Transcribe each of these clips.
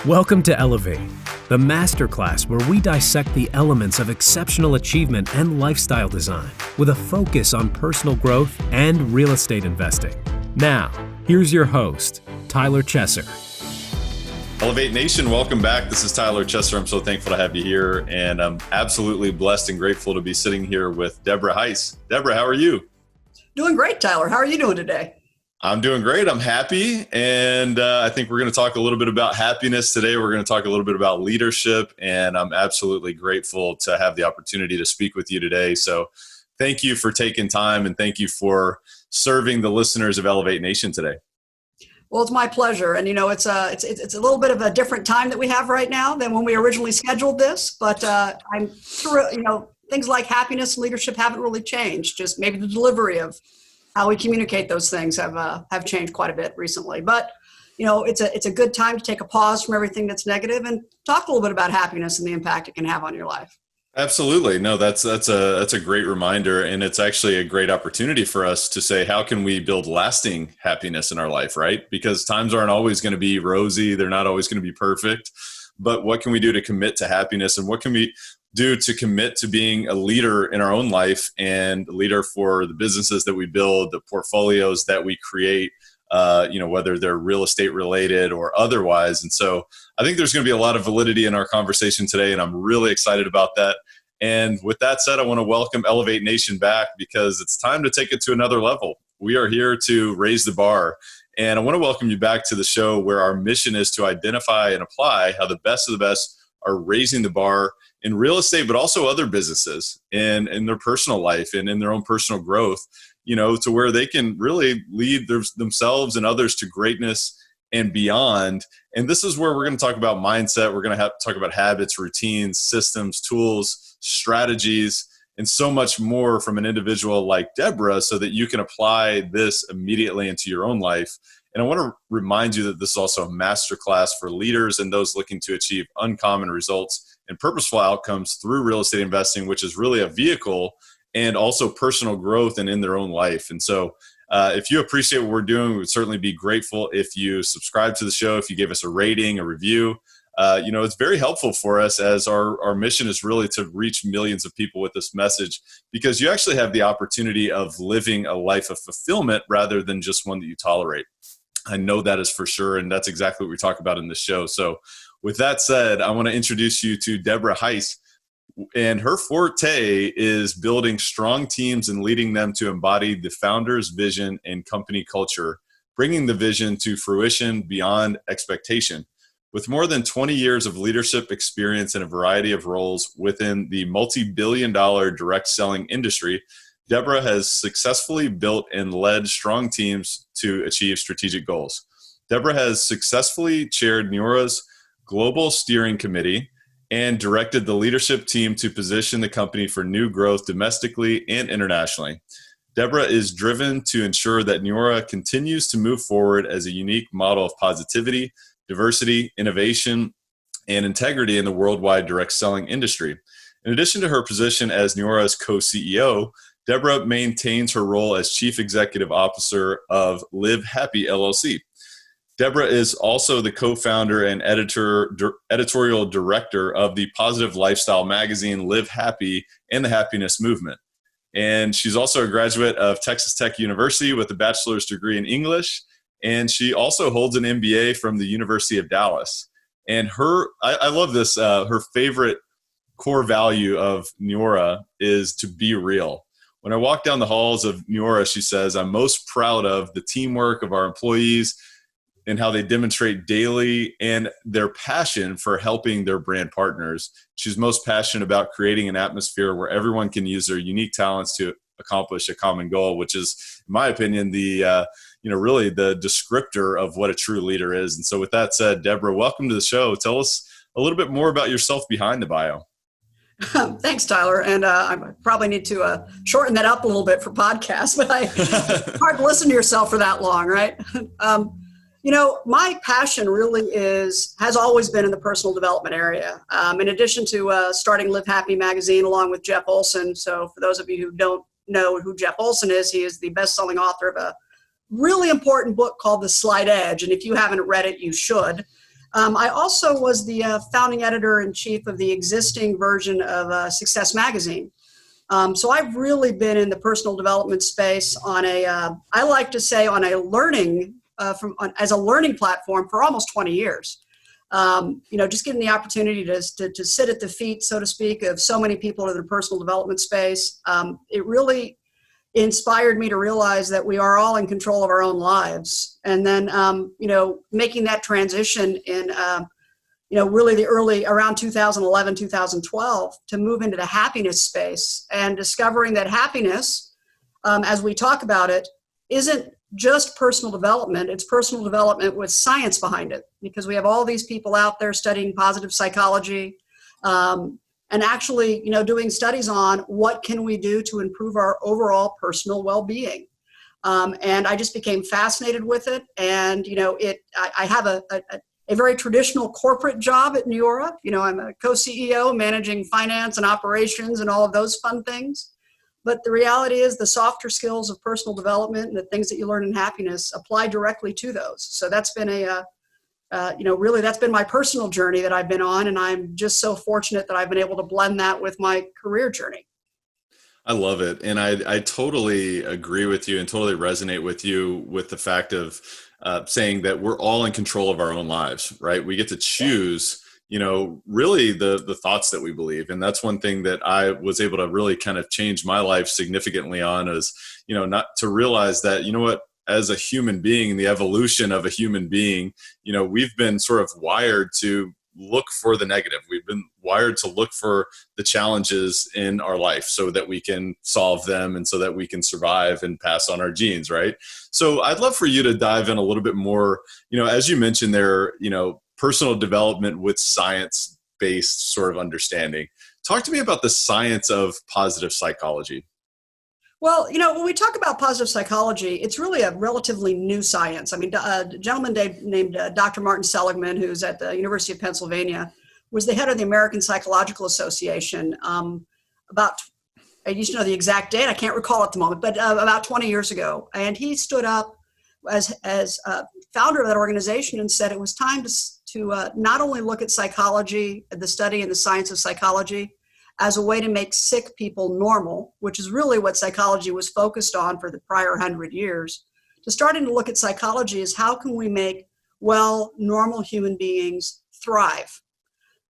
Welcome to Elevate, the masterclass where we dissect the elements of exceptional achievement and lifestyle design with a focus on personal growth and real estate investing. Now, here's your host, Tyler Chesser. Elevate Nation, welcome back. This is Tyler Chesser. I'm so thankful to have you here, and I'm absolutely blessed and grateful to be sitting here with Deborah Heisz. Deborah, how are you? Doing great, Tyler. How are you doing today? I'm doing great. I'm happy. And I think we're going to talk a little bit about happiness today. We're going to talk a little bit about leadership. And I'm absolutely grateful to have the opportunity to speak with you today. So thank you for taking time, and thank you for serving the listeners of Elevate Nation today. Well, it's my pleasure. And, it's a little bit of a different time that we have right now than when we originally scheduled this. But I'm sure, things like happiness and leadership haven't really changed. Just maybe the delivery of how we communicate those things have changed quite a bit recently. But, it's a good time to take a pause from everything that's negative and talk a little bit about happiness and the impact it can have on your life. Absolutely. No, that's a great reminder. And it's actually a great opportunity for us to say, how can we build lasting happiness in our life, right? Because times aren't always going to be rosy. They're not always going to be perfect. But what can we do to commit to happiness? And what can we do to commit to being a leader in our own life and a leader for the businesses that we build, the portfolios that we create, whether they're real estate related or otherwise. And so I think there's going to be a lot of validity in our conversation today, and I'm really excited about that. And with that said, I want to welcome Elevate Nation back because it's time to take it to another level. We are here to raise the bar. And I want to welcome you back to the show where our mission is to identify and apply how the best of the best are raising the bar in real estate, but also other businesses and in their personal life and in their own personal growth, to where they can really lead themselves and others to greatness and beyond. And this is where we're going to talk about mindset. We're going to talk about habits, routines, systems, tools, strategies, and so much more from an individual like Deborah so that you can apply this immediately into your own life. And I want to remind you that this is also a masterclass for leaders and those looking to achieve uncommon results and purposeful outcomes through real estate investing, which is really a vehicle and also personal growth and in their own life. And so if you appreciate what we're doing, we would certainly be grateful if you subscribe to the show, if you give us a rating, a review. It's very helpful for us as our mission is really to reach millions of people with this message, because you actually have the opportunity of living a life of fulfillment rather than just one that you tolerate. I know that is for sure, and that's exactly what we talk about in this show. So with that said, I want to introduce you to Deborah Heisz, and her forte is building strong teams and leading them to embody the founder's vision and company culture, bringing the vision to fruition beyond expectation. With more than 20 years of leadership experience in a variety of roles within the multi-billion-dollar direct selling industry, Deborah has successfully built and led strong teams to achieve strategic goals. Deborah has successfully chaired Neora's Global Steering Committee and directed the leadership team to position the company for new growth domestically and internationally. Deborah is driven to ensure that Neora continues to move forward as a unique model of positivity, diversity, innovation, and integrity in the worldwide direct selling industry. In addition to her position as Neora's co-CEO, Deborah maintains her role as Chief Executive Officer of Live Happy LLC. Deborah is also the co-founder and editorial director of the positive lifestyle magazine Live Happy and the Happiness Movement. And she's also a graduate of Texas Tech University with a bachelor's degree in English. And she also holds an MBA from the University of Dallas. And I love this, her favorite core value of Neora is to be real. When I walk down the halls of Neora, she says, I'm most proud of the teamwork of our employees and how they demonstrate daily and their passion for helping their brand partners. She's most passionate about creating an atmosphere where everyone can use their unique talents to accomplish a common goal, which is, in my opinion, really the descriptor of what a true leader is. And so with that said, Deborah, welcome to the show. Tell us a little bit more about yourself behind the bio. Thanks, Tyler. And I probably need to shorten that up a little bit for podcasts, but it's hard to listen to yourself for that long, right? My passion really has always been in the personal development area. In addition to starting Live Happy magazine along with Jeff Olson. So for those of you who don't know who Jeff Olson is, he is the best-selling author of a really important book called The Slight Edge. And if you haven't read it, you should. I also was the founding editor-in-chief of the existing version of Success Magazine. So I've really been in the personal development space on I like to say on a learning, as a learning platform for almost 20 years. Just getting the opportunity to sit at the feet, so to speak, of so many people in the personal development space. It really inspired me to realize that we are all in control of our own lives. And then, making that transition in, really the early, around 2011, 2012, to move into the happiness space and discovering that happiness, as we talk about it, isn't just personal development. It's personal development with science behind it, because we have all these people out there studying positive psychology, and actually, doing studies on what can we do to improve our overall personal well-being. And I just became fascinated with it. And, I have a very traditional corporate job at Neora. I'm a co-CEO managing finance and operations and all of those fun things. But the reality is the softer skills of personal development and the things that you learn in happiness apply directly to those. So that's been really that's been my personal journey that I've been on. And I'm just so fortunate that I've been able to blend that with my career journey. I love it. And I totally agree with you and totally resonate with you with the fact of saying that we're all in control of our own lives, right? We get to choose, really the thoughts that we believe. And that's one thing that I was able to really kind of change my life significantly on is, not to realize that, as a human being, the evolution of a human being, we've been sort of wired to look for the negative. We've been wired to look for the challenges in our life so that we can solve them and so that we can survive and pass on our genes, right? So I'd love for you to dive in a little bit more, as you mentioned there, personal development with science-based sort of understanding. Talk to me about the science of positive psychology. Well, when we talk about positive psychology, it's really a relatively new science. I mean, a gentleman named Dr. Martin Seligman, who's at the University of Pennsylvania, was the head of the American Psychological Association I used to know the exact date, I can't recall at the moment, but about 20 years ago. And he stood up as founder of that organization and said it was time to not only look at psychology, the study and the science of psychology, as a way to make sick people normal, which is really what psychology was focused on for the prior 100 years, to starting to look at psychology as how can we make normal human beings thrive.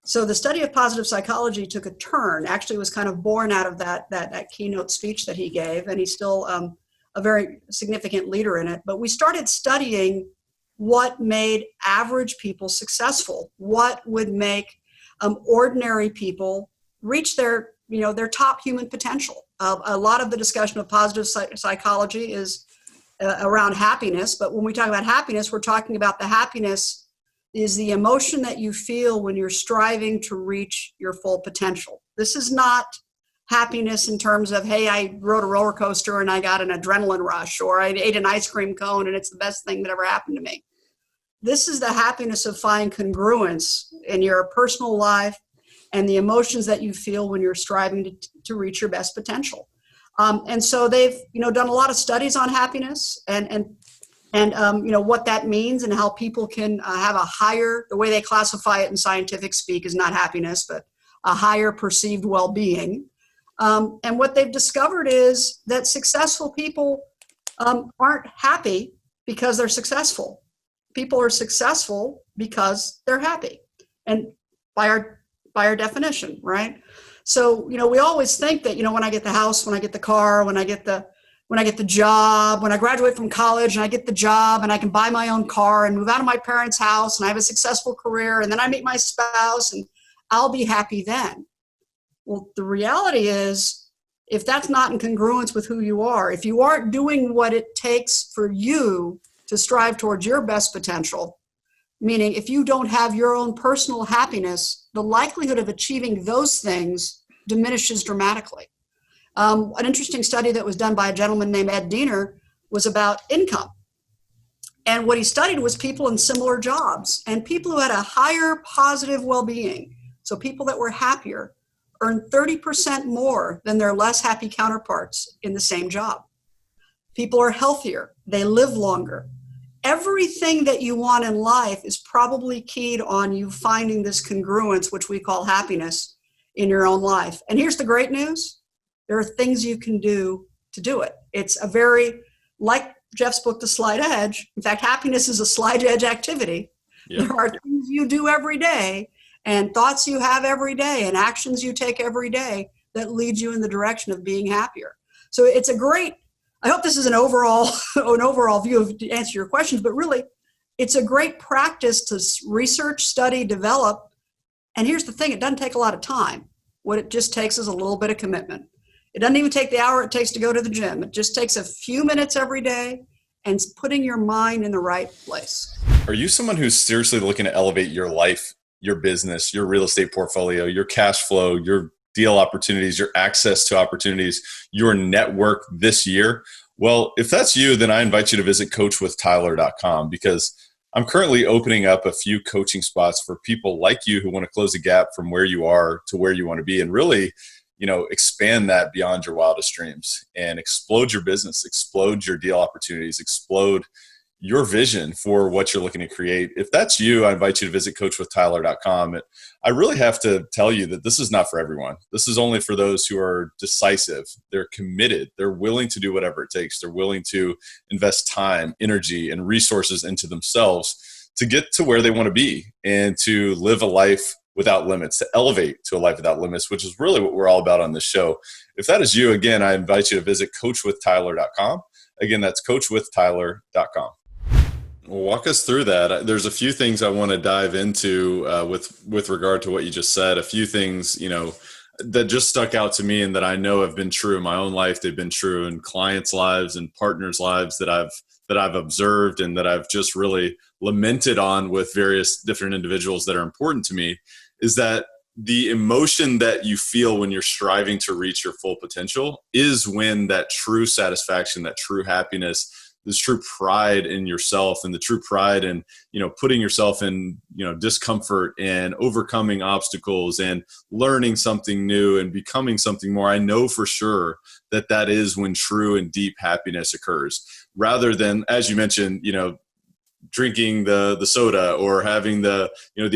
So the study of positive psychology took a turn, actually was kind of born out of that keynote speech that he gave, and he's still a very significant leader in it. But we started studying what made average people successful, what would make ordinary people reach their top human potential. A lot of the discussion of positive psychology is around happiness, but when we talk about happiness, we're talking about the happiness is the emotion that you feel when you're striving to reach your full potential. This is not happiness in terms of, hey, I rode a roller coaster and I got an adrenaline rush, or I ate an ice cream cone and it's the best thing that ever happened to me. This is the happiness of finding congruence in your personal life and the emotions that you feel when you're striving to reach your best potential. And so they've, done a lot of studies on happiness and what that means and how people can have a higher, the way they classify it in scientific speak is not happiness, but a higher perceived well-being. And what they've discovered is that successful people aren't happy because they're successful. People are successful because they're happy. And by our definition, right? So, we always think that, when I get the house, when I get the car, when I get the job, when I graduate from college and I get the job and I can buy my own car and move out of my parents' house and I have a successful career and then I meet my spouse and I'll be happy then. Well, the reality is, if that's not in congruence with who you are, if you aren't doing what it takes for you to strive towards your best potential, meaning if you don't have your own personal happiness, the likelihood of achieving those things diminishes dramatically. An interesting study that was done by a gentleman named Ed Diener was about income. And what he studied was people in similar jobs, and people who had a higher positive well-being, so people that were happier, earned 30% more than their less happy counterparts in the same job. People are healthier, they live longer, everything that you want in life is probably keyed on you finding this congruence, which we call happiness, in your own life. And here's the great news. There are things you can do to do it. It's a very, like Jeff's book, The Slight Edge. In fact, happiness is a slight edge activity. Yeah. There are things you do every day and thoughts you have every day and actions you take every day that lead you in the direction of being happier. So it's a great, I hope this is an overall view of, to answer your questions, but really it's a great practice to research, study, develop. And here's the thing, it doesn't take a lot of time. What it just takes is a little bit of commitment. It doesn't even take the hour it takes to go to the gym. It just takes a few minutes every day and putting your mind in the right place. Are you someone who's seriously looking to elevate your life, your business, your real estate portfolio, your cash flow, your deal opportunities, your access to opportunities, your network this year? Well, if that's you, then I invite you to visit coachwithtyler.com, because I'm currently opening up a few coaching spots for people like you who want to close the gap from where you are to where you want to be, and really, expand that beyond your wildest dreams and explode your business, explode your deal opportunities, explode your vision for what you're looking to create. If that's you, I invite you to visit coachwithtyler.com. I really have to tell you that this is not for everyone. This is only for those who are decisive. They're committed. They're willing to do whatever it takes. They're willing to invest time, energy, and resources into themselves to get to where they want to be and to live a life without limits, to elevate to a life without limits, which is really what we're all about on this show. If that is you, again, I invite you to visit coachwithtyler.com. Again, that's coachwithtyler.com. Walk us through that. There's a few things I want to dive into with regard to what you just said. A few things, that just stuck out to me and that I know have been true in my own life. They've been true in clients' lives and partners' lives that I've observed and that I've just really lamented on with various different individuals that are important to me, is that the emotion that you feel when you're striving to reach your full potential is when that true satisfaction, that true happiness, this true pride in yourself and the true pride in, putting yourself in, discomfort and overcoming obstacles and learning something new and becoming something more. I know for sure that is when true and deep happiness occurs, rather than, as you mentioned, drinking the soda or having the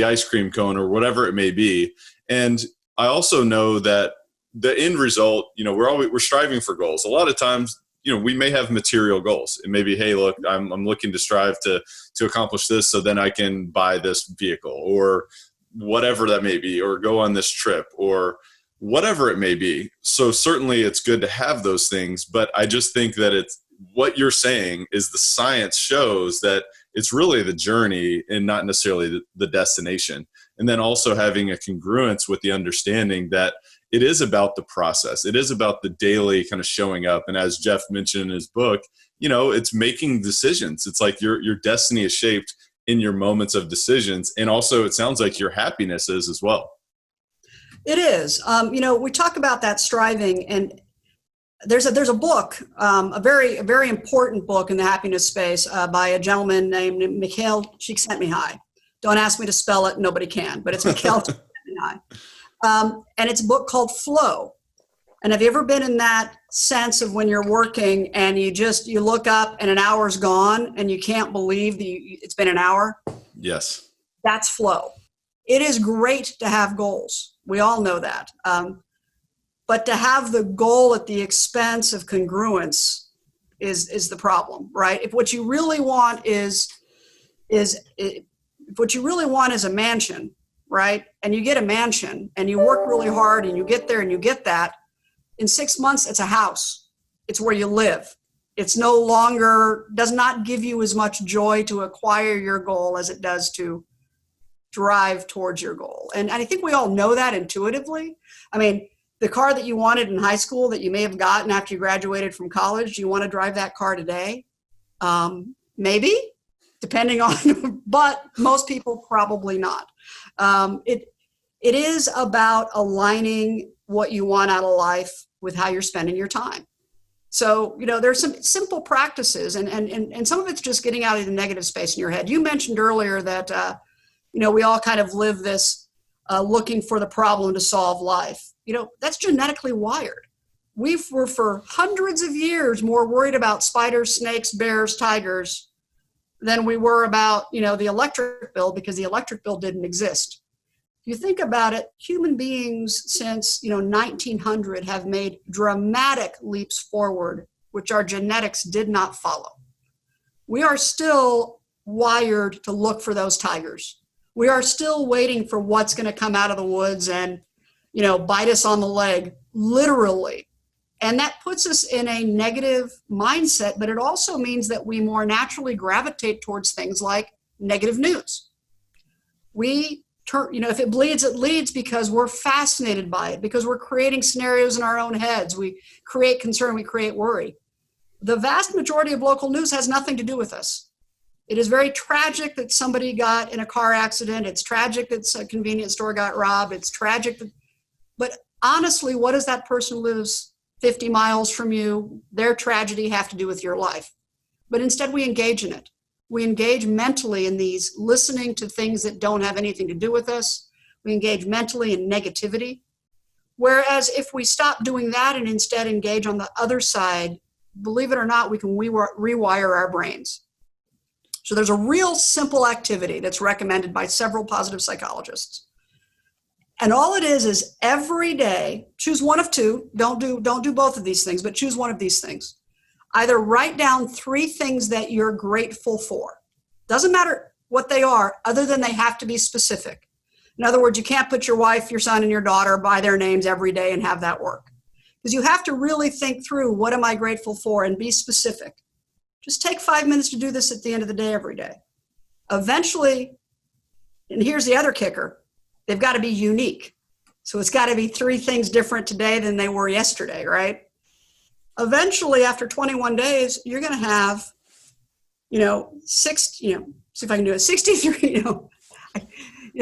ice cream cone or whatever it may be. And I also know that the end result, we're striving for goals. A lot of times, we may have material goals. It may be, hey, look, I'm looking to strive to accomplish this so then I can buy this vehicle or whatever that may be, or go on this trip or whatever it may be. So certainly it's good to have those things, but I just think that it's what you're saying is the science shows that it's really the journey and not necessarily the destination. And then also having a congruence with the understanding that it is about the process. It is about the daily kind of showing up. And as Jeff mentioned in his book, it's making decisions. It's like your destiny is shaped in your moments of decisions. And also it sounds like your happiness is as well. It is. We talk about that striving, and there's a book, a very important book in the happiness space by a gentleman named Mikhail Csikszentmihalyi. Don't ask me to spell it. Nobody can, but it's Mikhail Csikszentmihalyi. And it's a book called Flow. And have you ever been in that sense of when you're working and you look up and an hour's gone and you can't believe it's been an hour? Yes. That's flow. It is great to have goals. We all know that. But to have the goal at the expense of congruence is the problem, right? If what you really want is a mansion, right? And you get a mansion and you work really hard and you get there and you get that, in 6 months, it's a house. It's where you live. It's no longer, does not give you as much joy to acquire your goal as it does to drive towards your goal. And I think we all know that intuitively. I mean, the car that you wanted in high school that you may have gotten after you graduated from college, do you want to drive that car today? Maybe, depending on, but most people probably not. It is about aligning what you want out of life with how you're spending your time. So, there's some simple practices and some of it's just getting out of the negative space in your head. You mentioned earlier that, we all kind of live this looking for the problem to solve life. That's genetically wired. We were for hundreds of years more worried about spiders, snakes, bears, tigers than we were about, the electric bill, because the electric bill didn't exist. If you think about it, human beings since, 1900 have made dramatic leaps forward, which our genetics did not follow. We are still wired to look for those tigers. We are still waiting for what's going to come out of the woods and, bite us on the leg, literally. And that puts us in a negative mindset, but it also means that we more naturally gravitate towards things like negative news. We turn, if it bleeds, it leads, because we're fascinated by it, because we're creating scenarios in our own heads. We create concern, we create worry. The vast majority of local news has nothing to do with us. It is very tragic that somebody got in a car accident. It's tragic that a convenience store got robbed. It's tragic but honestly, what does that person lives 50 miles from you, their tragedy, have to do with your life? But instead we engage in it. We engage mentally in these, listening to things that don't have anything to do with us. We engage mentally in negativity. Whereas if we stop doing that and instead engage on the other side, believe it or not, we can rewire our brains. So there's a real simple activity that's recommended by several positive psychologists. And all it is every day, choose one of two. Don't do both of these things, but choose one of these things. Either write down 3 things that you're grateful for. Doesn't matter what they are, other than they have to be specific. In other words, you can't put your wife, your son, and your daughter by their names every day and have that work. Because you have to really think through, what am I grateful for, and be specific. Just take 5 minutes to do this at the end of the day every day. Eventually, and here's the other kicker, they've got to be unique. So it's got to be 3 things different today than they were yesterday, right? Eventually, after 21 days, you're going to have, see if I can do it, 63,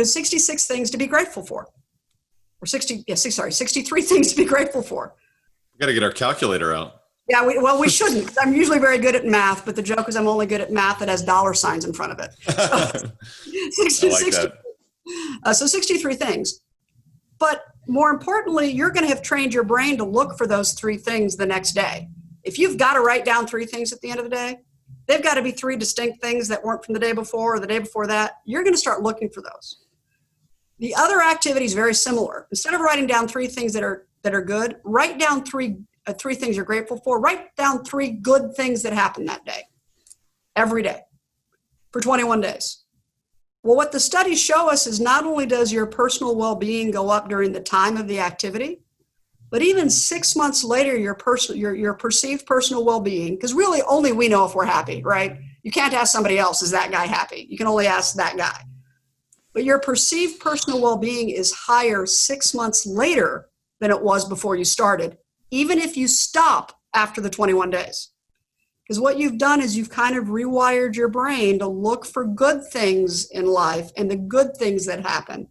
66 things to be grateful for. Or 63 things to be grateful for. We got to get our calculator out. Yeah, we shouldn't. I'm usually very good at math, but the joke is I'm only good at math that has dollar signs in front of it. So, 60, so 63 things. But more importantly, you're going to have trained your brain to look for those 3 things the next day. If you've got to write down 3 things at the end of the day, they've got to be 3 distinct things that weren't from the day before or the day before that. You're going to start looking for those. The other activity is very similar. Instead of writing down 3 things that are good, write down 3 things you're grateful for. Write down 3 good things that happened that day, every day, for 21 days. Well, what the studies show us is not only does your personal well-being go up during the time of the activity, but even 6 months later, your perceived personal well-being, because really only we know if we're happy, right? You can't ask somebody else, is that guy happy? You can only ask that guy. But your perceived personal well-being is higher 6 months later than it was before you started, even if you stop after the 21 days. Because what you've done is you've kind of rewired your brain to look for good things in life and the good things that happen,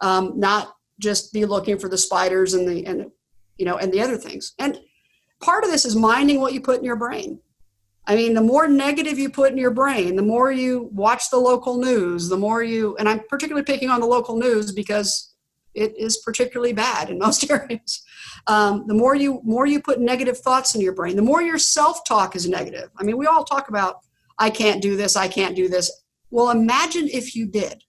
not just be looking for the spiders and the other things. And part of this is minding what you put in your brain. I mean, the more negative you put in your brain, the more you watch the local news, the more and I'm particularly picking on the local news because it is particularly bad in most areas. The more you put negative thoughts in your brain, the more your self-talk is negative. I mean, we all talk about, I can't do this, I can't do this. Well, imagine if you did.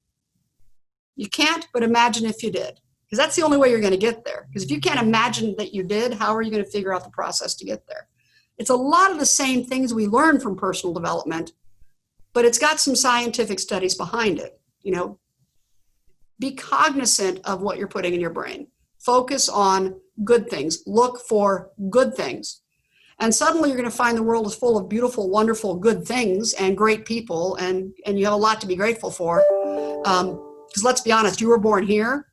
You can't, but imagine if you did. Because that's the only way you're going to get there. Because if you can't imagine that you did, how are you going to figure out the process to get there? It's a lot of the same things we learn from personal development, but it's got some scientific studies behind it. Be cognizant of what you're putting in your brain. Focus on good things. Look for good things. And suddenly you're going to find the world is full of beautiful, wonderful, good things and great people, and you have a lot to be grateful for. Because let's be honest, you were born here.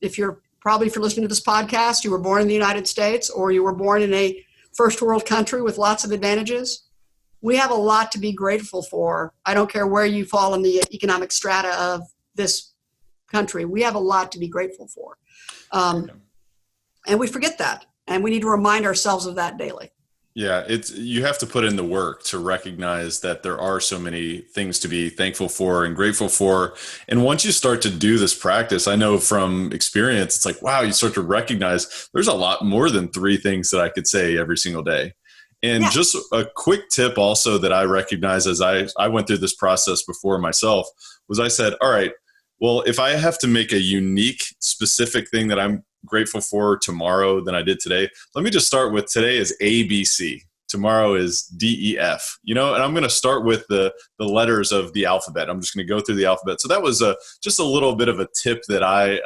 If you're listening to this podcast, you were born in the United States, or you were born in a first world country with lots of advantages. We have a lot to be grateful for. I don't care where you fall in the economic strata of this country. We have a lot to be grateful for. And we forget that. And we need to remind ourselves of that daily. Yeah, you have to put in the work to recognize that there are so many things to be thankful for and grateful for. And once you start to do this practice, I know from experience, it's like, wow, you start to recognize there's a lot more than 3 things that I could say every single day. And Yeah. just a quick tip also that I recognize as I went through this process before myself was I said, all right, well, if I have to make a unique, specific thing that I'm grateful for tomorrow than I did today, let me just start with today is ABC. Tomorrow is DEF, and I'm going to start with the letters of the alphabet. I'm just going to go through the alphabet. So that was just a little bit of a tip that I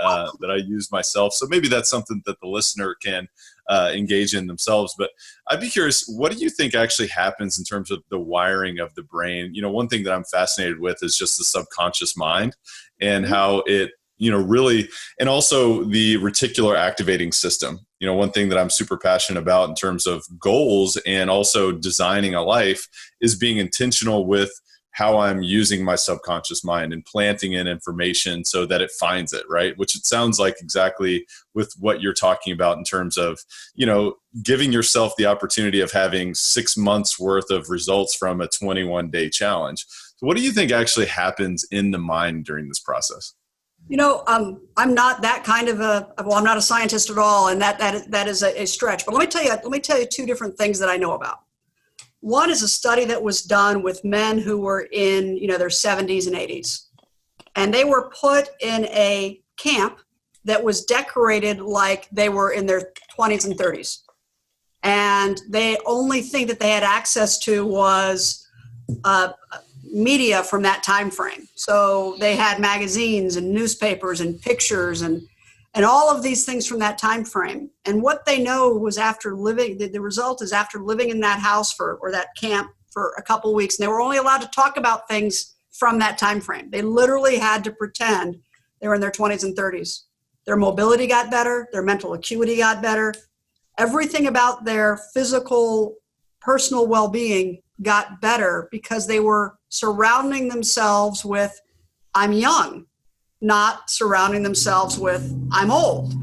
used myself. So maybe that's something that the listener can engage in themselves. But I'd be curious, what do you think actually happens in terms of the wiring of the brain? One thing that I'm fascinated with is just the subconscious mind and how it, really, and also the reticular activating system. One thing that I'm super passionate about in terms of goals and also designing a life is being intentional with how I'm using my subconscious mind and planting in information so that it finds it, right? Which it sounds like exactly with what you're talking about in terms of, giving yourself the opportunity of having 6 months worth of results from a 21-day challenge. So what do you think actually happens in the mind during this process? I'm not that kind of I'm not a scientist at all, and that is a stretch. But let me tell you two different things that I know about. One is a study that was done with men who were in, their 70s and 80s, and they were put in a camp that was decorated like they were in their 20s and 30s, and the only thing that they had access to was media from that time frame. So they had magazines and newspapers and pictures and all of these things from that time frame. And what they know was after living, the result is after living in that house or that camp for a couple of weeks, and they were only allowed to talk about things from that time frame. They literally had to pretend they were in their 20s and 30s. Their mobility got better, their mental acuity got better. Everything about their physical, personal well-being got better because they were surrounding themselves with, I'm young, not surrounding themselves with, I'm old.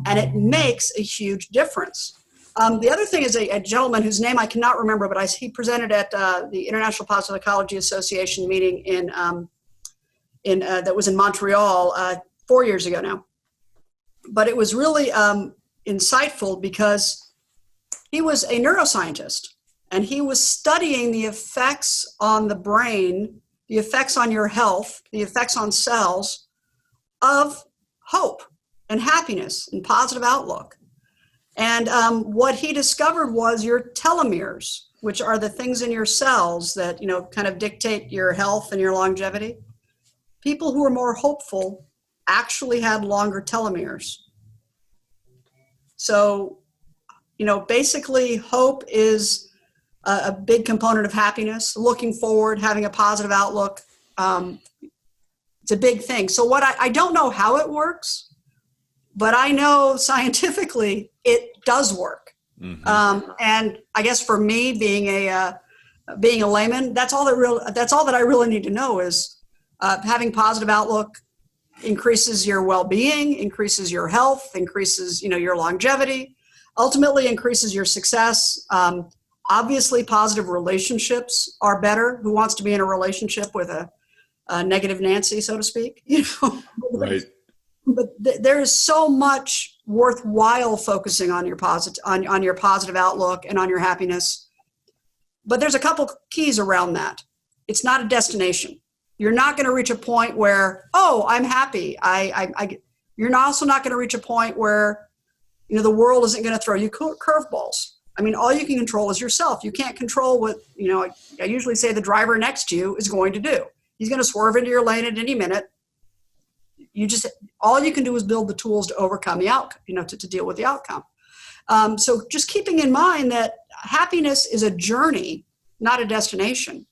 And it makes a huge difference. The other thing is a gentleman whose name I cannot remember, but he presented at the International Positive Psychology Association meeting that was in Montreal 4 years ago now. But it was really insightful because he was a neuroscientist. And he was studying the effects on the brain, the effects on your health, the effects on cells of hope and happiness and positive outlook. And what he discovered was your telomeres, which are the things in your cells that, kind of dictate your health and your longevity. People who are more hopeful actually had longer telomeres. So, basically hope is a big component of happiness, looking forward, having a positive outlook. It's a big thing. So I don't know how it works, but I know scientifically it does work. Mm-hmm. And I guess for me, being a layman, that's all that I really need to know is having positive outlook increases your well-being, increases your health, increases your longevity, ultimately increases your success. Obviously, positive relationships are better. Who wants to be in a relationship with a negative Nancy, so to speak? Right. But there is so much worthwhile focusing on your positive outlook and on your happiness. But there's a couple keys around that. It's not a destination. You're not going to reach a point where, I'm happy. You're also not going to reach a point where the world isn't going to throw you curveballs. I mean, all you can control is yourself. You can't control what, I usually say the driver next to you is going to do. He's going to swerve into your lane at any minute. All you can do is build the tools to overcome the outcome, to deal with the outcome. So just keeping in mind that happiness is a journey, not a destination.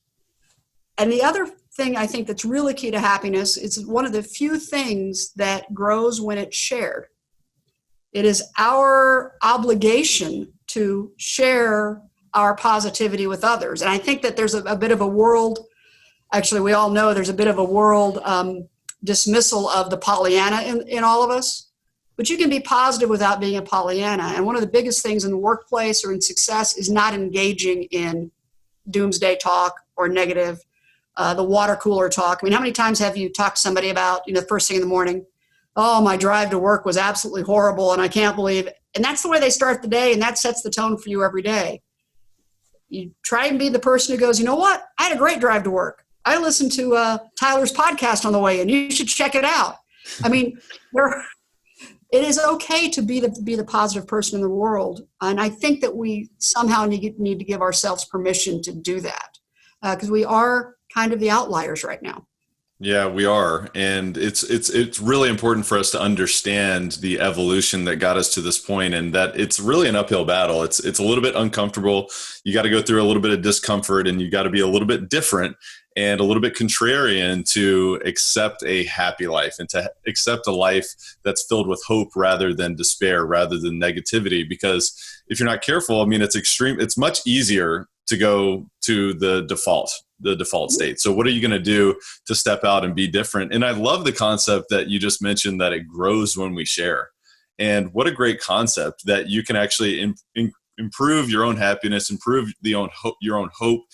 And the other thing I think that's really key to happiness is one of the few things that grows when it's shared. It is our obligation to share our positivity with others. And I think that there's a bit of a world, actually we all know there's a bit of a world dismissal of the Pollyanna in all of us. But you can be positive without being a Pollyanna. And one of the biggest things in the workplace or in success is not engaging in doomsday talk or negative, the water cooler talk. I mean, how many times have you talked to somebody about, first thing in the morning, oh, my drive to work was absolutely horrible and I can't believe it. And that's the way they start the day, and that sets the tone for you every day. You try and be the person who goes, you know what? I had a great drive to work. I listened to Tyler's podcast on the way in. You should check it out. I mean, it is okay to be the positive person in the world. And I think that we somehow need to give ourselves permission to do that, because we are kind of the outliers right now. Yeah, we are. And it's really important for us to understand the evolution that got us to this point, and that it's really an uphill battle. It's a little bit uncomfortable. You got to go through a little bit of discomfort, and you got to be a little bit different and a little bit contrarian to accept a happy life and to accept a life that's filled with hope rather than despair, rather than negativity. Because if you're not careful, I mean, it's much easier to go to the default state. So what are you going to do to step out and be different? And I love the concept that you just mentioned, that it grows when we share. And what a great concept that you can actually improve your own happiness, improve your own hope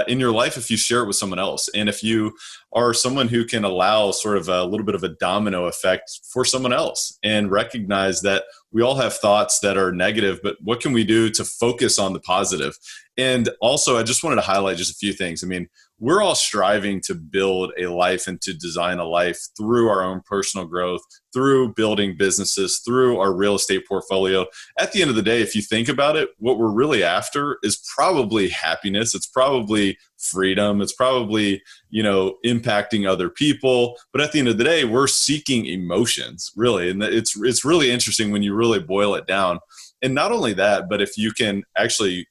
in your life if you share it with someone else. And if you are someone who can allow sort of a little bit of a domino effect for someone else, and recognize that we all have thoughts that are negative, but what can we do to focus on the positive? And also, I just wanted to highlight just a few things. I mean, we're all striving to build a life and to design a life through our own personal growth, through building businesses, through our real estate portfolio. At the end of the day, if you think about it, what we're really after is probably happiness. It's probably freedom. It's probably, impacting other people. But at the end of the day, we're seeking emotions, really. And it's really interesting when you really boil it down. And not only that, but if you can actually,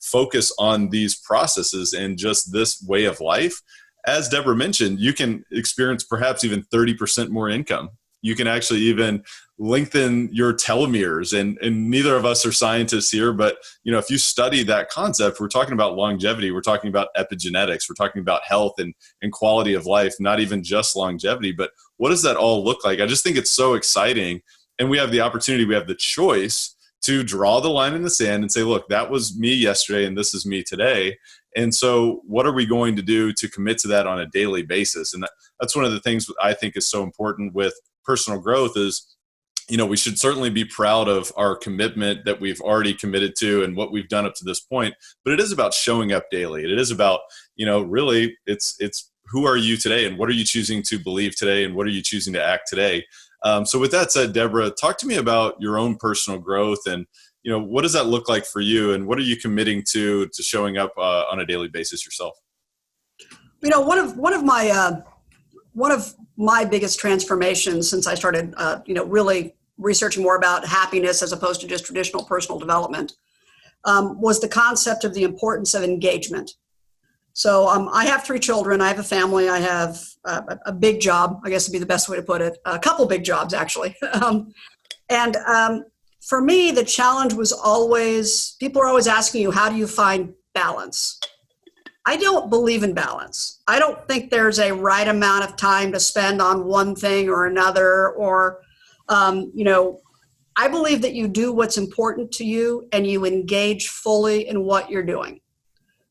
focus on these processes and just this way of life, as Deborah mentioned, you can experience perhaps even 30% more income. You can actually even lengthen your telomeres. And neither of us are scientists here, but if you study that concept, we're talking about longevity. We're talking about epigenetics. We're talking about health and quality of life, not even just longevity. But what does that all look like? I just think it's so exciting. And we have the opportunity, we have the choice to draw the line in the sand and say, look, that was me yesterday and this is me today. And so what are we going to do to commit to that on a daily basis? And that's one of the things I think is so important with personal growth is, we should certainly be proud of our commitment that we've already committed to and what we've done up to this point. But it is about showing up daily. It is about, really it's who are you today and what are you choosing to believe today and what are you choosing to act today? So with that said, Deborah, talk to me about your own personal growth and, what does that look like for you and what are you committing to showing up on a daily basis yourself? One of my biggest transformations since I started, really researching more about happiness as opposed to just traditional personal development, was the concept of the importance of engagement. So I have 3 children. I have a family. I have a big job, I guess would be the best way to put it. A couple big jobs, actually. For me, the challenge was always, people are always asking you, how do you find balance? I don't believe in balance. I don't think there's a right amount of time to spend on one thing or another, or, I believe that you do what's important to you and you engage fully in what you're doing.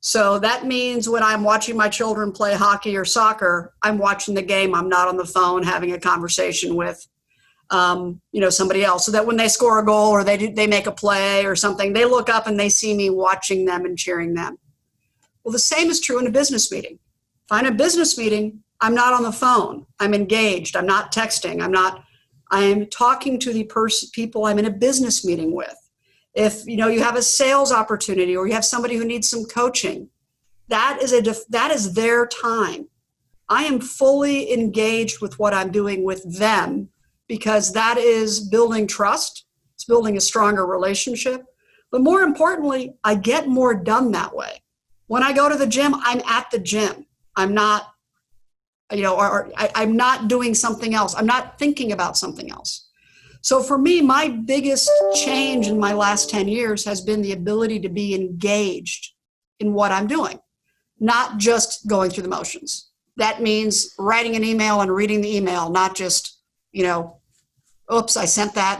So that means when I'm watching my children play hockey or soccer, I'm watching the game. I'm not on the phone having a conversation with, somebody else, so that when they score a goal or they make a play or something, they look up and they see me watching them and cheering them. Well, the same is true in a business meeting. If I'm in a business meeting, I'm not on the phone. I'm engaged. I'm not texting. I am talking to the people I'm in a business meeting with. If you have a sales opportunity or you have somebody who needs some coaching, that is their time. I am fully engaged with what I'm doing with them because that is building trust. It's building a stronger relationship. But more importantly, I get more done that way. When I go to the gym, I'm at the gym. I'm not, I'm not doing something else. I'm not thinking about something else. So for me, my biggest change in my last 10 years has been the ability to be engaged in what I'm doing, not just going through the motions. That means writing an email and reading the email, not just, oops, I sent that.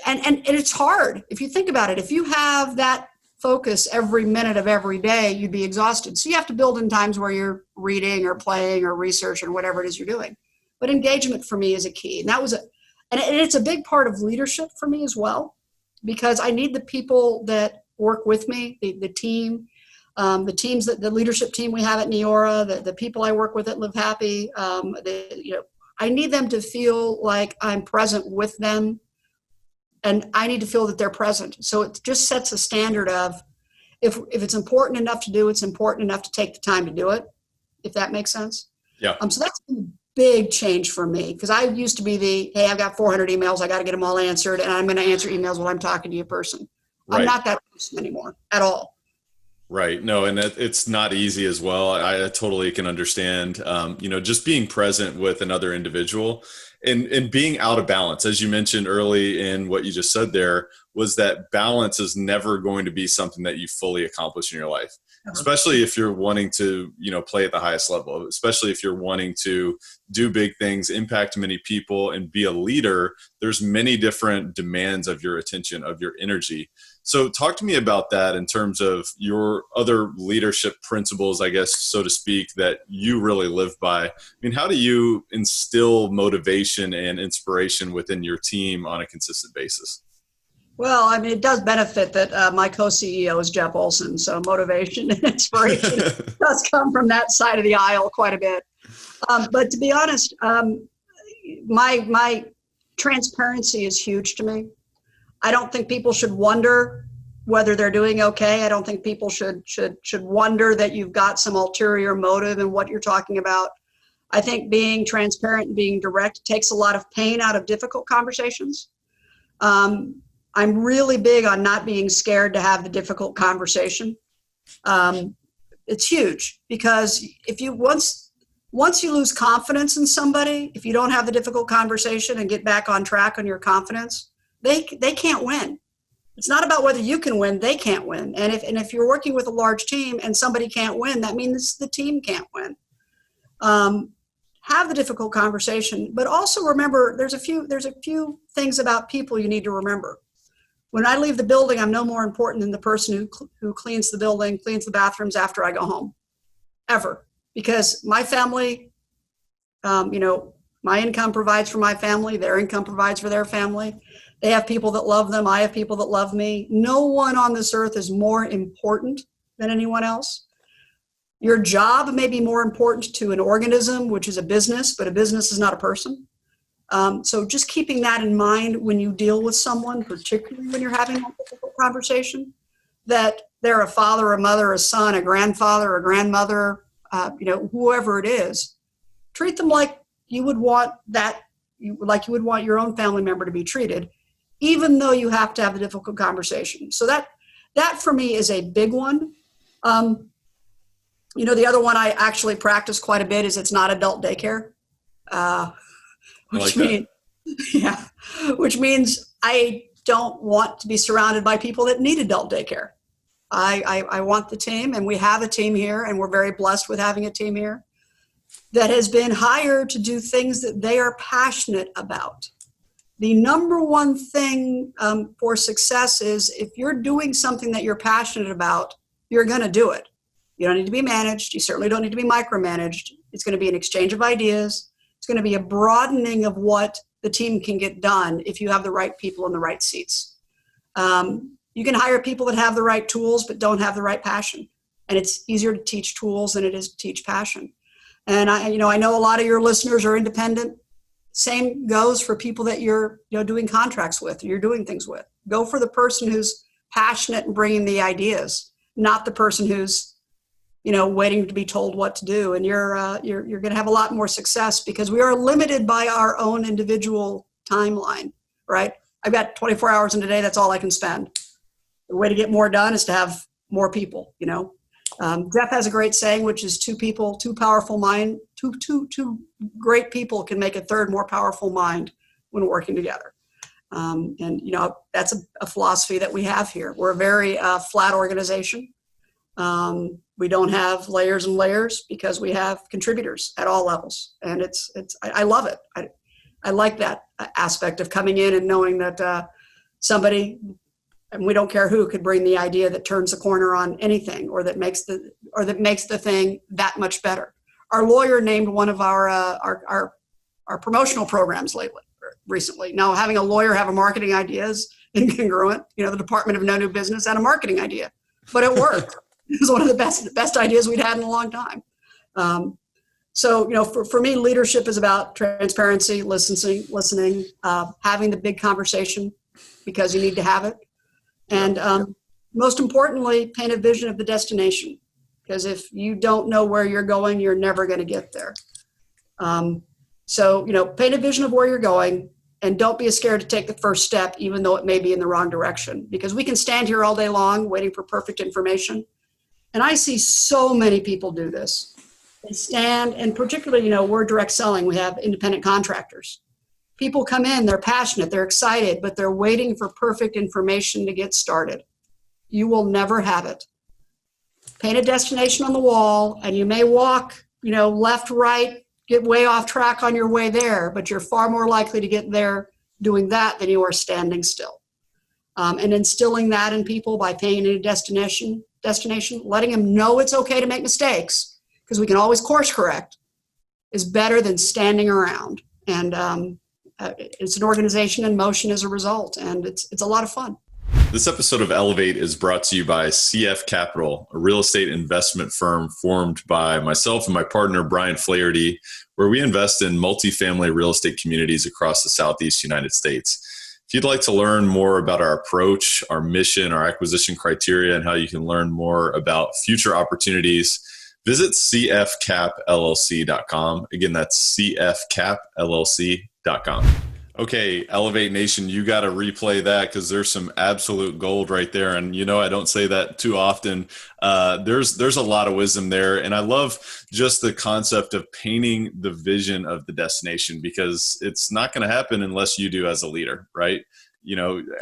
And and it's hard. If you think about it, if you have that focus every minute of every day, you'd be exhausted. So you have to build in times where you're reading or playing or research or whatever it is you're doing. But engagement for me is a key. And it's a big part of leadership for me as well, because I need the people that work with me, the team, the leadership team we have at Neora, the people I work with at Live Happy, I need them to feel like I'm present with them, and I need to feel that they're present. So it just sets a standard of, if it's important enough to do, it's important enough to take the time to do it, if that makes sense. Yeah. So that's been a big change for me, because I used to be hey, I've got 400 emails, I got to get them all answered, and I'm going to answer emails while I'm talking to you person. Right. I'm not that person anymore at all. Right. No, and it's not easy as well. I totally can understand, just being present with another individual and being out of balance. As you mentioned early in what you just said there, was that balance is never going to be something that you fully accomplish in your life, especially if you're wanting to, play at the highest level, especially if you're wanting to do big things, impact many people, and be a leader. There's many different demands of your attention, of your energy. So talk to me about that in terms of your other leadership principles, I guess, so to speak, that you really live by. I mean, how do you instill motivation and inspiration within your team on a consistent basis? Well, I mean, it does benefit that my co-CEO is Jeff Olson, so motivation and inspiration does come from that side of the aisle quite a bit. But to be honest, my transparency is huge to me. I don't think people should wonder whether they're doing okay. I don't think people should wonder that you've got some ulterior motive in what you're talking about. I think being transparent and being direct takes a lot of pain out of difficult conversations. I'm really big on not being scared to have the difficult conversation. It's huge, because if you once you lose confidence in somebody, if you don't have the difficult conversation and get back on track on your confidence, they can't win. It's not about whether you can win, they can't win. And if you're working with a large team and somebody can't win, that means the team can't win. Have the difficult conversation, but also remember there's a few things about people you need to remember. When I leave the building, I'm no more important than the person who cleans the building, cleans the bathrooms after I go home, ever. Because my family, my income provides for my family, their income provides for their family. They have people that love them. I have people that love me. No one on this earth is more important than anyone else. Your job may be more important to an organism, which is a business, but a business is not a person. So just keeping that in mind when you deal with someone, particularly when you're having a difficult conversation, that they're a father, a mother, a son, a grandfather, a grandmother, whoever it is, treat them like you would want your own family member to be treated, even though you have to have the difficult conversation. So that for me is a big one. The other one I actually practice quite a bit is it's not adult daycare, which means I don't want to be surrounded by people that need adult daycare. I want the team, and we have a team here, and we're very blessed with having a team here that has been hired to do things that they are passionate about. The number one thing for success is if you're doing something that you're passionate about, you're going to do it. You don't need to be managed. You certainly don't need to be micromanaged. It's going to be an exchange of ideas. It's going to be a broadening of what the team can get done if you have the right people in the right seats. You can hire people that have the right tools but don't have the right passion. And it's easier to teach tools than it is to teach passion. And I know a lot of your listeners are independent. Same goes for people that you're doing contracts with, you're doing things with. Go for the person who's passionate and bringing the ideas, not the person who's waiting to be told what to do. And you're going to have a lot more success because we are limited by our own individual timeline, right? I've got 24 hours in a day. That's all I can spend. The way to get more done is to have more people, Jeff has a great saying, which is two great people can make a third more powerful mind when working together. That's a philosophy that we have here. We're a very flat organization. We don't have layers and layers because we have contributors at all levels. And I love it. I like that aspect of coming in and knowing that somebody, and we don't care who, could bring the idea that turns the corner on anything or that makes the thing that much better. Our lawyer named one of our promotional programs recently. Now, having a lawyer have a marketing idea is incongruent, the Department of No New Business and a marketing idea, but it worked. It was one of the best ideas we'd had in a long time. So, for me, leadership is about transparency, listening, having the big conversation because you need to have it. And most importantly, paint a vision of the destination, because if you don't know where you're going, you're never going to get there. So, paint a vision of where you're going, and don't be scared to take the first step, even though it may be in the wrong direction, because we can stand here all day long waiting for perfect information. And I see so many people do this. They stand, and particularly, we're direct selling. We have independent contractors. People come in, they're passionate, they're excited, but they're waiting for perfect information to get started. You will never have it. Paint a destination on the wall, and you may walk, left, right, get way off track on your way there, but you're far more likely to get there doing that than you are standing still. And instilling that in people by painting a destination, letting them know it's okay to make mistakes, because we can always course correct, is better than standing around. And it's an organization in motion as a result, and it's a lot of fun. This episode of Elevate is brought to you by CF Capital, a real estate investment firm formed by myself and my partner, Brian Flaherty, where we invest in multifamily real estate communities across the Southeast United States. If you'd like to learn more about our approach, our mission, our acquisition criteria, and how you can learn more about future opportunities, visit cfcapllc.com. Again, that's cfcapllc.com. Okay, Elevate Nation, you got to replay that because there's some absolute gold right there. And I don't say that too often. There's a lot of wisdom there. And I love just the concept of painting the vision of the destination, because it's not going to happen unless you do as a leader, right?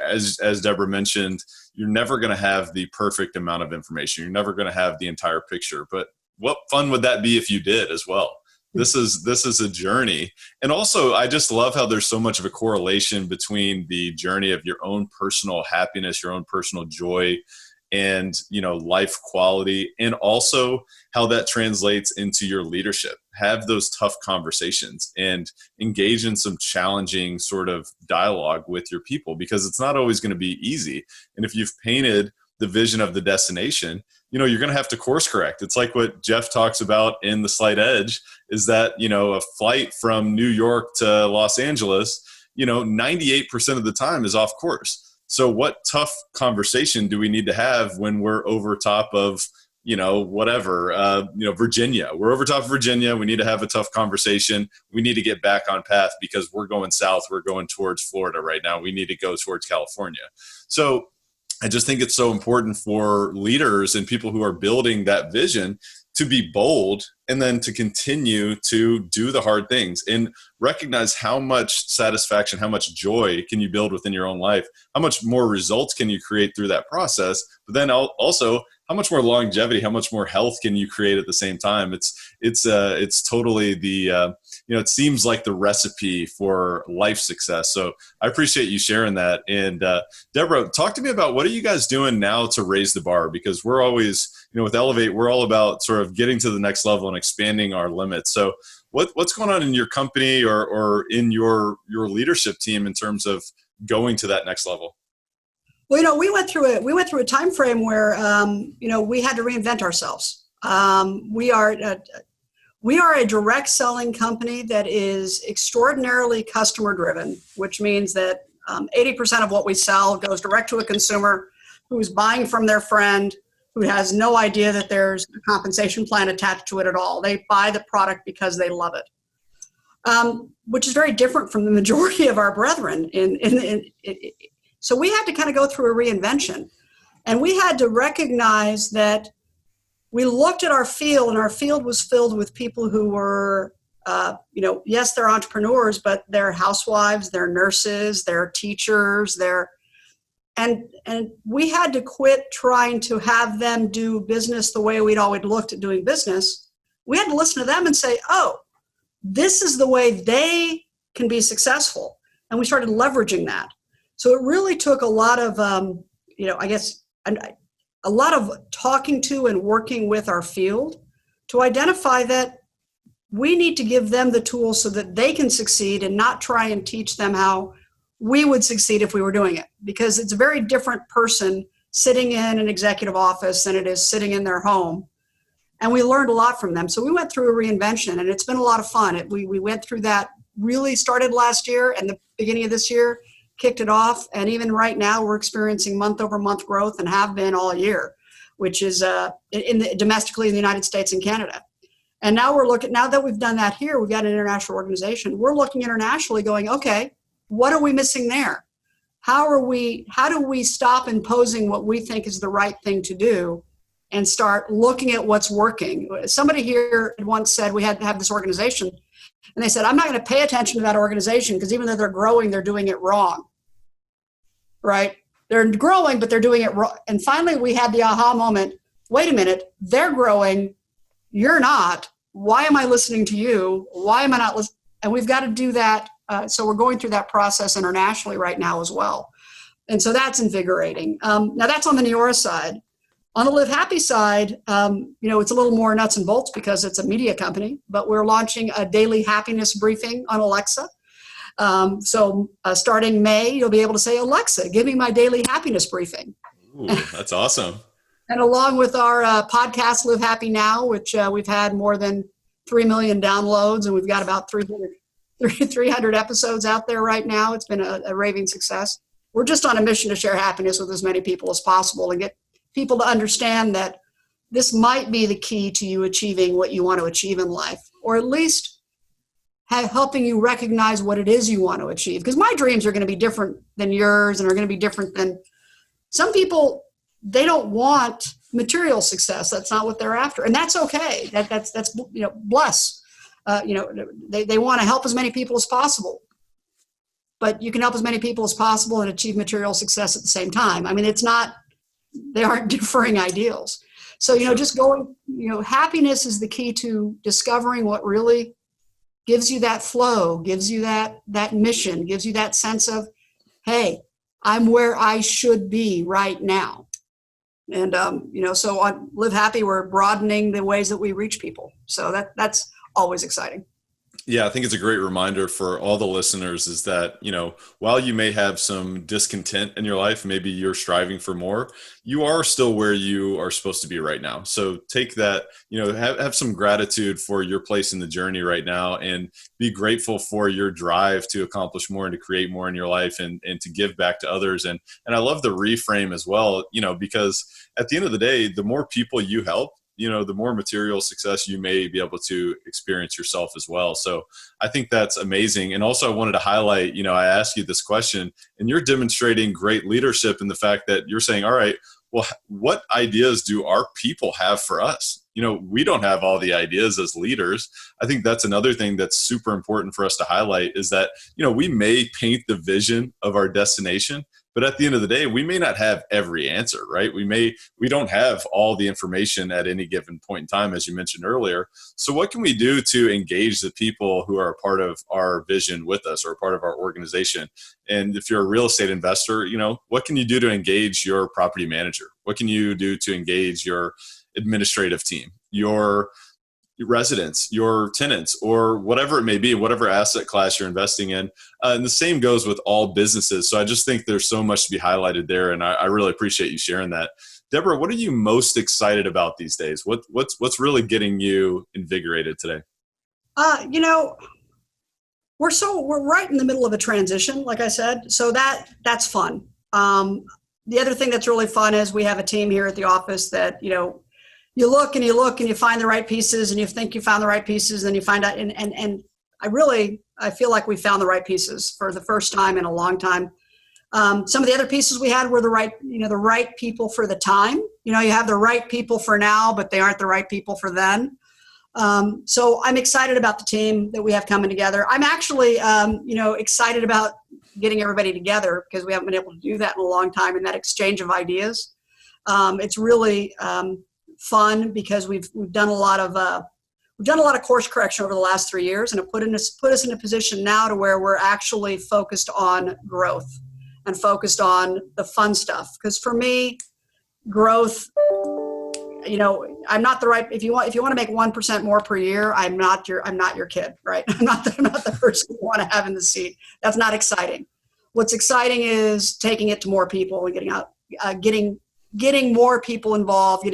As Deborah mentioned, you're never going to have the perfect amount of information. You're never going to have the entire picture. But what fun would that be if you did as well? This is a journey. And also, I just love how there's so much of a correlation between the journey of your own personal happiness, your own personal joy, and, life quality, and also how that translates into your leadership. Have those tough conversations and engage in some challenging sort of dialogue with your people, because it's not always going to be easy. And if you've painted the vision of the destination, you're going to have to course correct. It's like what Jeff talks about in The Slight Edge, is that, a flight from New York to Los Angeles, 98% of the time is off course. So what tough conversation do we need to have when we're over top of, Virginia? We're over top of Virginia. We need to have a tough conversation. We need to get back on path because we're going south. We're going towards Florida right now. We need to go towards California. So I just think it's so important for leaders and people who are building that vision to be bold, and then to continue to do the hard things and recognize how much satisfaction, how much joy can you build within your own life, how much more results can you create through that process, but then also how much more longevity, how much more health can you create at the same time. It's totally the it seems like the recipe for life success. So I appreciate you sharing that. And Deborah, talk to me about, what are you guys doing now to raise the bar? Because we're always, with Elevate, we're all about sort of getting to the next level and expanding our limits. So what's going on in your company or in your leadership team in terms of going to that next level? Well, we went through a time frame where we had to reinvent ourselves. We are a direct selling company that is extraordinarily customer driven, which means that 80% of what we sell goes direct to a consumer who's buying from their friend, who has no idea that there's a compensation plan attached to it at all. They buy the product because they love it, which is very different from the majority of our brethren. So we had to kind of go through a reinvention, and we had to recognize that we looked at our field, and our field was filled with people who were, yes, they're entrepreneurs, but they're housewives, they're nurses, they're teachers, and we had to quit trying to have them do business the way we'd always looked at doing business. We had to listen to them and say, oh, this is the way they can be successful. And we started leveraging that. So it really took a lot of, a lot of talking to and working with our field to identify that we need to give them the tools so that they can succeed, and not try and teach them how we would succeed if we were doing it, because it's a very different person sitting in an executive office than it is sitting in their home. And we learned a lot from them. So we went through a reinvention, and it's been a lot of fun. We went through that, really started last year, and the beginning of this year kicked it off. And even right now, we're experiencing month-over-month growth, and have been all year, which is domestically in the United States and Canada. And now now that we've done that here, we've got an international organization. We're looking internationally going, okay, what are we missing there? How do we stop imposing what we think is the right thing to do and start looking at what's working? Somebody here once said we had to have this organization, and they said, I'm not going to pay attention to that organization because even though they're growing, they're doing it wrong, right? They're growing, but they're doing it wrong. And finally, we had the aha moment. Wait a minute, they're growing. You're not. Why am I listening to you? Why am I not listening? And we've got to do that. So we're going through that process internationally right now as well. And so that's invigorating. Now that's on the Neora side. On the Live Happy side, it's a little more nuts and bolts because it's a media company, but we're launching a daily happiness briefing on Alexa. So starting May, you'll be able to say, Alexa, give me my daily happiness briefing. Ooh, that's awesome. And along with our podcast, Live Happy Now, which we've had more than 3 million downloads, and we've got about 300 episodes out there right now. It's been a raving success. We're just on a mission to share happiness with as many people as possible and get people to understand that this might be the key to you achieving what you want to achieve in life, or at least helping you recognize what it is you want to achieve. Because my dreams are going to be different than yours and are going to be different than some people. They don't want material success. That's not what they're after. And that's okay. That's bless. They want to help as many people as possible. But you can help as many people as possible and achieve material success at the same time. I mean, they aren't differing ideals. So, just going, happiness is the key to discovering what really gives you that flow, gives you that mission, gives you that sense of, hey, I'm where I should be right now. And, so on Live Happy, we're broadening the ways that we reach people. So that's always exciting. Yeah, I think it's a great reminder for all the listeners is that, while you may have some discontent in your life, maybe you're striving for more, you are still where you are supposed to be right now. So take that, have some gratitude for your place in the journey right now and be grateful for your drive to accomplish more and to create more in your life and to give back to others. And I love the reframe as well, because at the end of the day, the more people you help, the more material success you may be able to experience yourself as well. So I think that's amazing. And also I wanted to highlight, I asked you this question and you're demonstrating great leadership in the fact that you're saying, all right, well, what ideas do our people have for us? We don't have all the ideas as leaders. I think that's another thing that's super important for us to highlight is that, we may paint the vision of our destination, but at the end of the day, we may not have every answer, right? We don't have all the information at any given point in time, as you mentioned earlier. So what can we do to engage the people who are a part of our vision with us or a part of our organization? And if you're a real estate investor, what can you do to engage your property manager? What can you do to engage your administrative team, your residents, your tenants, or whatever it may be, whatever asset class you're investing in. And the same goes with all businesses. So I just think there's so much to be highlighted there. And I really appreciate you sharing that. Deborah, what are you most excited about these days? What's really getting you invigorated today? We're right in the middle of a transition, like I said. So that's fun. The other thing that's really fun is we have a team here at the office that, you look and you find the right pieces and you think you found the right pieces and you find out. And I feel like we found the right pieces for the first time in a long time. Some of the other pieces we had were the right people for the time. You have the right people for now, but they aren't the right people for then. So I'm excited about the team that we have coming together. I'm actually, excited about getting everybody together because we haven't been able to do that in a long time, and that exchange of ideas. It's really fun because we've done a lot of course correction over the last 3 years, and it put us in a position now to where we're actually focused on growth and focused on the fun stuff. Because for me, growth, I'm not the right. If you want to make 1% more per year, I'm not your kid, right? I'm not the person you want to have in the seat. That's not exciting. What's exciting is taking it to more people and getting more people involved,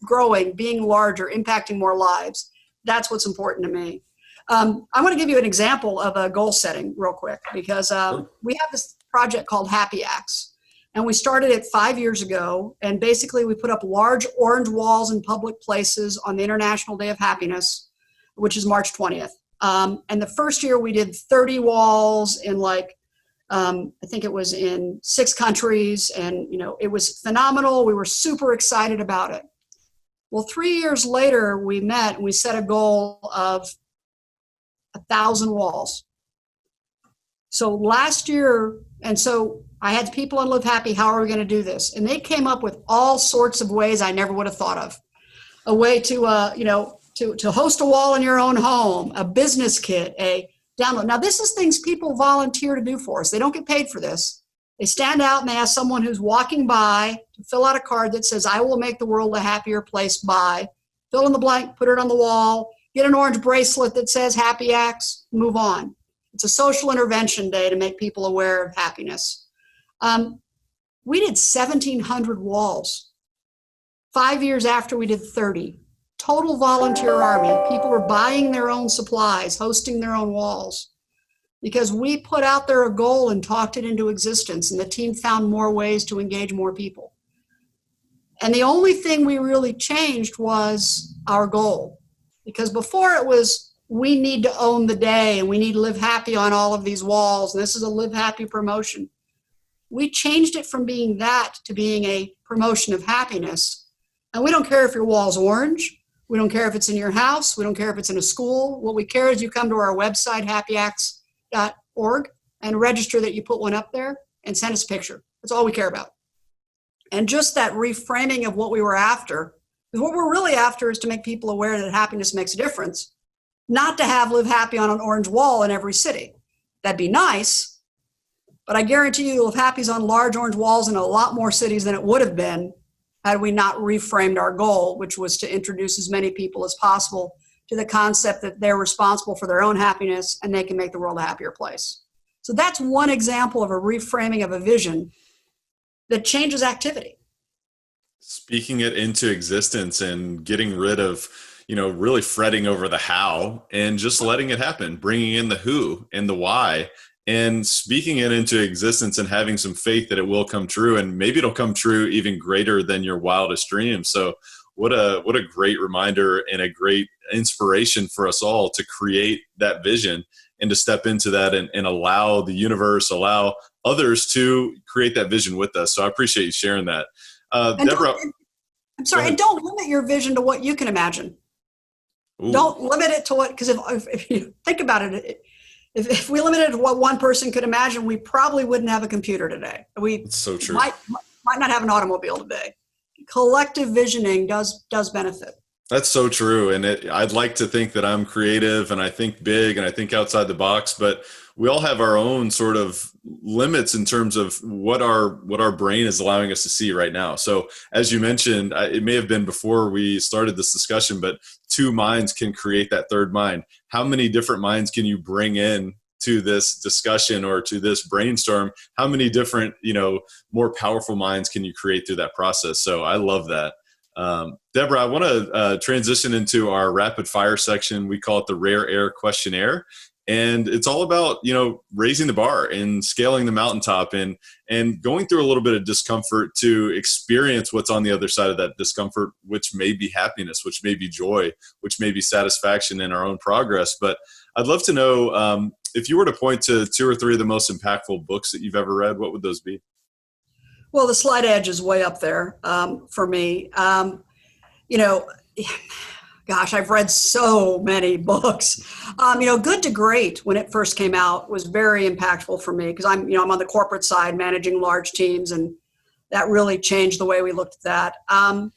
growing, being larger, impacting more lives. That's what's important to me. I want to give you an example of a goal setting real quick, because we have this project called Happy Acts, and we started it 5 years ago. And basically we put up large orange walls in public places on the International Day of Happiness, which is March 20th. And the first year we did 30 walls in I think it was in 6 countries, and it was phenomenal. We were super excited about it. Well, 3 years later, we met and we set a goal of 1,000 walls. So last year, and so I had people on Live Happy, how are we going to do this? And they came up with all sorts of ways I never would have thought of. A way to host a wall in your own home, a business kit, a download. Now, this is things people volunteer to do for us. They don't get paid for this. They stand out and they ask someone who's walking by to fill out a card that says, I will make the world a happier place by. Fill in the blank, put it on the wall, get an orange bracelet that says Happy Acts, move on. It's a social intervention day to make people aware of happiness. We did 1,700 walls. 5 years after we did 30. Total volunteer army. People were buying their own supplies, hosting their own walls, because we put out there a goal and talked it into existence, and the team found more ways to engage more people. And the only thing we really changed was our goal, because before it was, we need to own the day and we need to live happy on all of these walls, and this is a Live Happy promotion. We changed it from being that to being a promotion of happiness. And we don't care if your wall's orange. We don't care if it's in your house. We don't care if it's in a school. What we care is you come to our website, happyacts.org, and register that you put one up there and send us a picture. That's all we care about. And just that reframing of what we were after, because what we're really after is to make people aware that happiness makes a difference, not to have Live Happy on an orange wall in every city. That'd be nice, but I guarantee you Live Happy's on large orange walls in a lot more cities than it would have been had we not reframed our goal, which was to introduce as many people as possible to the concept that they're responsible for their own happiness and they can make the world a happier place. So that's one example of a reframing of a vision that changes activity. Speaking it into existence and getting rid of, really fretting over the how and just letting it happen, bringing in the who and the why, and speaking it into existence and having some faith that it will come true, and maybe it'll come true even greater than your wildest dreams. So what a great reminder and a great inspiration for us all to create that vision and to step into that and allow the universe, allow others to create that vision with us. So I appreciate you sharing that. Deborah. I'm sorry, and don't limit your vision to what you can imagine. Ooh. Don't limit it to what, because if you think about it, if we limited to what one person could imagine, we probably wouldn't have a computer today. It's so true. Might not have an automobile today. Collective visioning does benefit. That's so true. And I'd like to think that I'm creative and I think big and I think outside the box, but we all have our own sort of limits in terms of what our brain is allowing us to see right now. So as you mentioned, it may have been before we started this discussion, but 2 minds can create that third mind. How many different minds can you bring in to this discussion or to this brainstorm? How many different, more powerful minds can you create through that process? So I love that. Deborah, I want to transition into our rapid fire section. We call it the Rare Air Questionnaire. And it's all about, raising the bar and scaling the mountaintop and going through a little bit of discomfort to experience what's on the other side of that discomfort, which may be happiness, which may be joy, which may be satisfaction in our own progress. But I'd love to know, if you were to point to 2 or 3 of the most impactful books that you've ever read, what would those be? Well, The Slight Edge is way up there for me. Gosh, I've read so many books. Good to Great, when it first came out, was very impactful for me because I'm on the corporate side managing large teams, and that really changed the way we looked at that.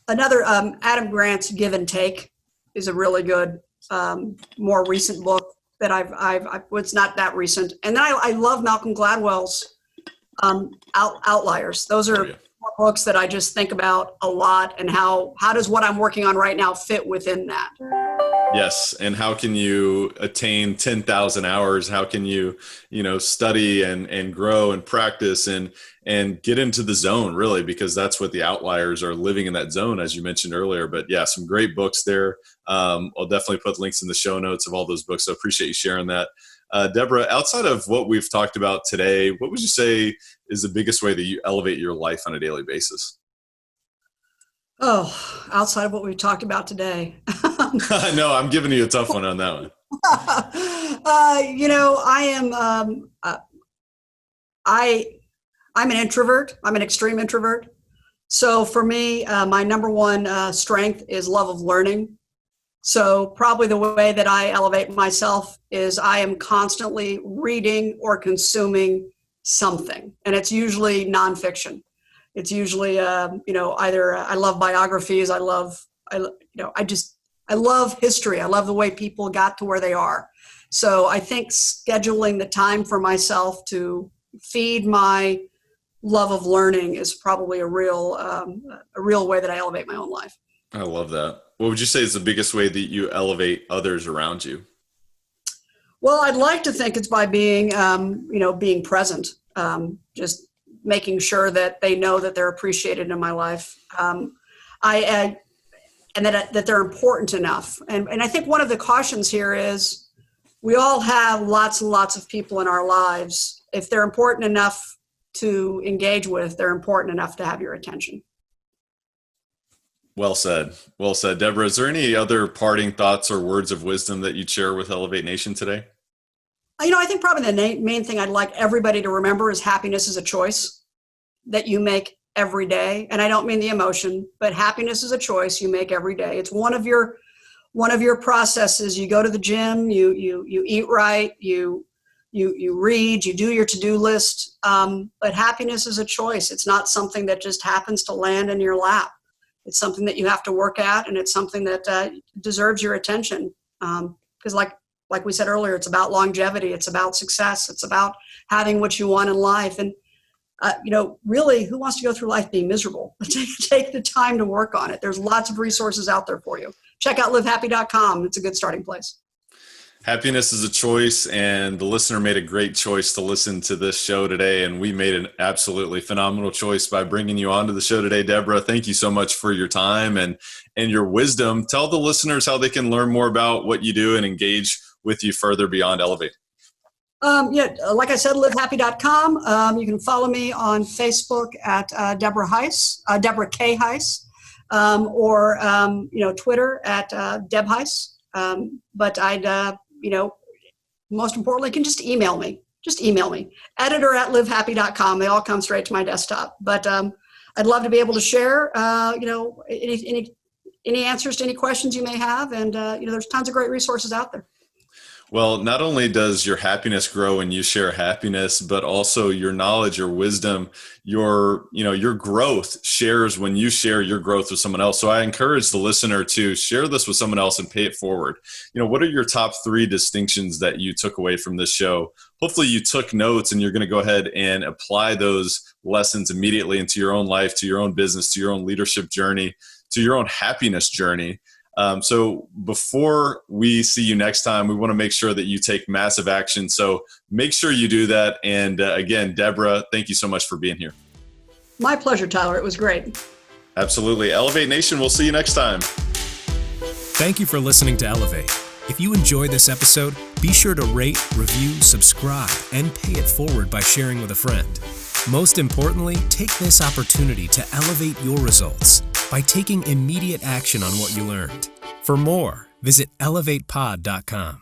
Another Adam Grant's Give and Take is a really good, more recent book that it's not that recent. And then I love Malcolm Gladwell's Outliers. Those are books that I just think about a lot, and how does what I'm working on right now fit within that. Yes. And how can you attain 10,000 hours? How can you, study and grow and practice and get into the zone, really, because that's what the outliers are, living in that zone, as you mentioned earlier. But yeah, some great books there. I'll definitely put links in the show notes of all those books. So appreciate you sharing that. Deborah, outside of what we've talked about today, what would you say is the biggest way that you elevate your life on a daily basis? Oh, outside of what we've talked about today. No, I'm giving you a tough one on that one. I am, I'm an introvert. I'm an extreme introvert. So for me, my number one strength is love of learning. So probably the way that I elevate myself is I am constantly reading or consuming something, and it's usually nonfiction. It's usually, either I love biographies. I love history. I love the way people got to where they are. So I think scheduling the time for myself to feed my love of learning is probably a real way that I elevate my own life. I love that. What would you say is the biggest way that you elevate others around you? Well, I'd like to think it's by being, being present, just making sure that they know that they're appreciated in my life. And that they're important enough. And I think one of the cautions here is we all have lots and lots of people in our lives. If they're important enough to engage with, they're important enough to have your attention. Well said. Well said. Deborah, is there any other parting thoughts or words of wisdom that you'd share with Elevate Nation today? I think probably the main thing I'd like everybody to remember is happiness is a choice that you make every day. And I don't mean the emotion, but happiness is a choice you make every day. It's one of your processes. You go to the gym, you eat right, you read, you do your to-do list. But happiness is a choice. It's not something that just happens to land in your lap. It's something that you have to work at, and it's something that deserves your attention. Because like we said earlier, it's about longevity. It's about success. It's about having what you want in life. And really, who wants to go through life being miserable? Take the time to work on it. There's lots of resources out there for you. Check out livehappy.com. It's a good starting place. Happiness is a choice, and the listener made a great choice to listen to this show today, and we made an absolutely phenomenal choice by bringing you onto the show today. Deborah, thank you so much for your time and your wisdom. Tell the listeners how they can learn more about what you do and engage with you further beyond Elevate. Like I said, livehappy.com. You can follow me on Facebook at Deborah Heisz, Deborah K. Heisz, or Twitter at Deb Heisz. But I'd most importantly, can just email me. editor@livehappy.com. They all come straight to my desktop. But I'd love to be able to share any answers to any questions you may have. And there's tons of great resources out there. Well, not only does your happiness grow when you share happiness, but also your knowledge, your wisdom, your growth shares when you share your growth with someone else. So I encourage the listener to share this with someone else and pay it forward. What are your top 3 distinctions that you took away from this show? Hopefully you took notes and you're going to go ahead and apply those lessons immediately into your own life, to your own business, to your own leadership journey, to your own happiness journey. So before we see you next time, we want to make sure that you take massive action. So make sure you do that. And again, Deborah, thank you so much for being here. My pleasure, Tyler. It was great. Absolutely. Elevate Nation, we'll see you next time. Thank you for listening to Elevate. If you enjoyed this episode, be sure to rate, review, subscribe, and pay it forward by sharing with a friend. Most importantly, take this opportunity to elevate your results by taking immediate action on what you learned. For more, visit elevatepod.com.